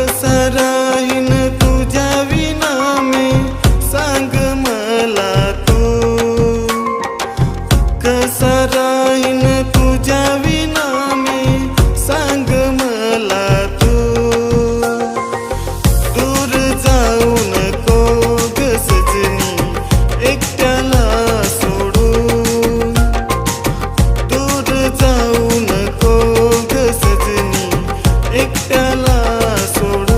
कसा राहीन तुझ्या विना मी सांग मला तू, कसा राहीन तुझ्या विना मी सांग मला तू। दूर जाऊ नको ग सजनी एकट्याला सोडून, दूर जाऊ नको ग सजनी एकट्याला सोडून।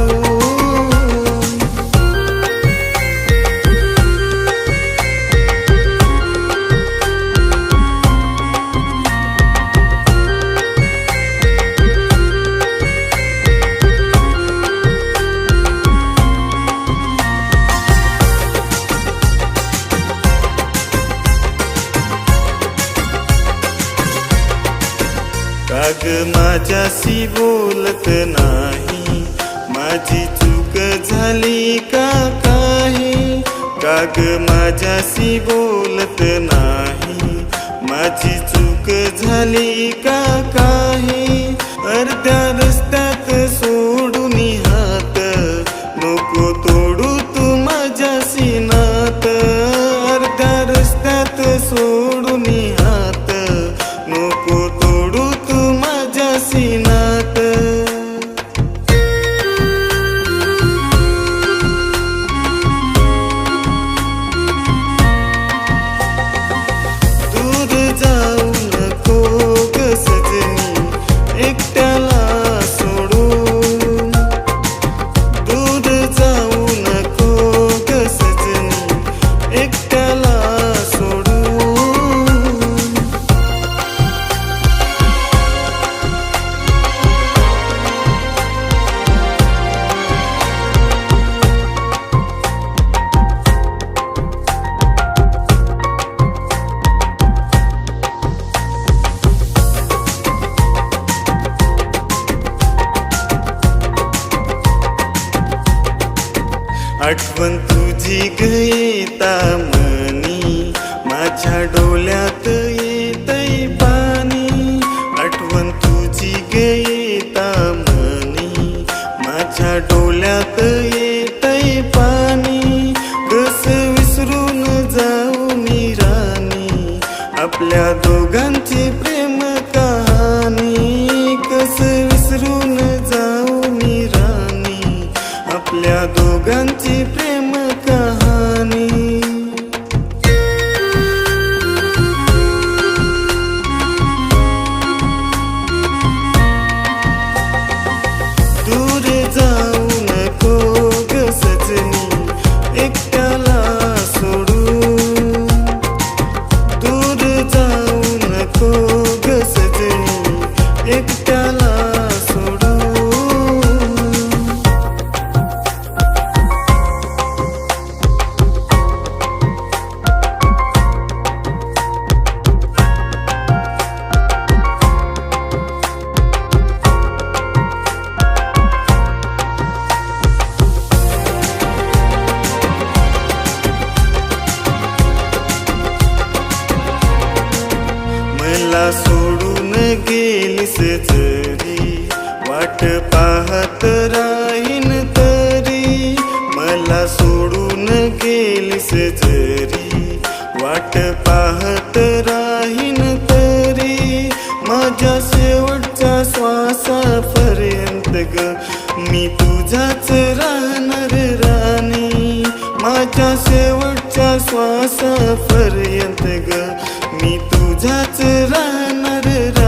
काग माझ्याशी बोलत नाही, माझी चूक झाली का काही? काग माझ्याशी बोलत नाही, माझी चूक झाली का काही? अर्ध्या रस्त्यात सोडून हात नको तोडू तू माझ्याशी नात, अर्ध्या रस्त्यात सोडून हात नको तोडू तू माझ्याशी नात। दूर जाऊ नको ग सजनी एकट्याला सोडून, दूर जाऊ नको ग सजनी एकट्याला सोडून। आठवण तुझी येता मनी, माझ्या डोळ्यात येतंय पाणी। आठवण तुझी येता मनी, माझ्या डोळ्यात येतंय पाणी। कसं विसरून जाऊ मी राणी आपल्या दोघांची प्रेम कहाणी, कसं विसरून जाऊ मी राणी आपल्या दोघांची प्रेम कहाणी। दूर जाऊ नको ग सजनी एकट्याला सोडून, दूर जाऊ नको ग सजनी एकट्याला सोडून। मला सोडून गेलीस जरी वाट पाहत राहीन तरी, मला सोडून गेलीस जरी वाट पाहत राहीन तरी। माझ्या शेवटच्या श्वासापर्यंत ग मी तुझ्याच राहणार राणी, माझ्या शेवटच्या श्वासापर्यंत ग मी तुझ्याच राहणार राणी।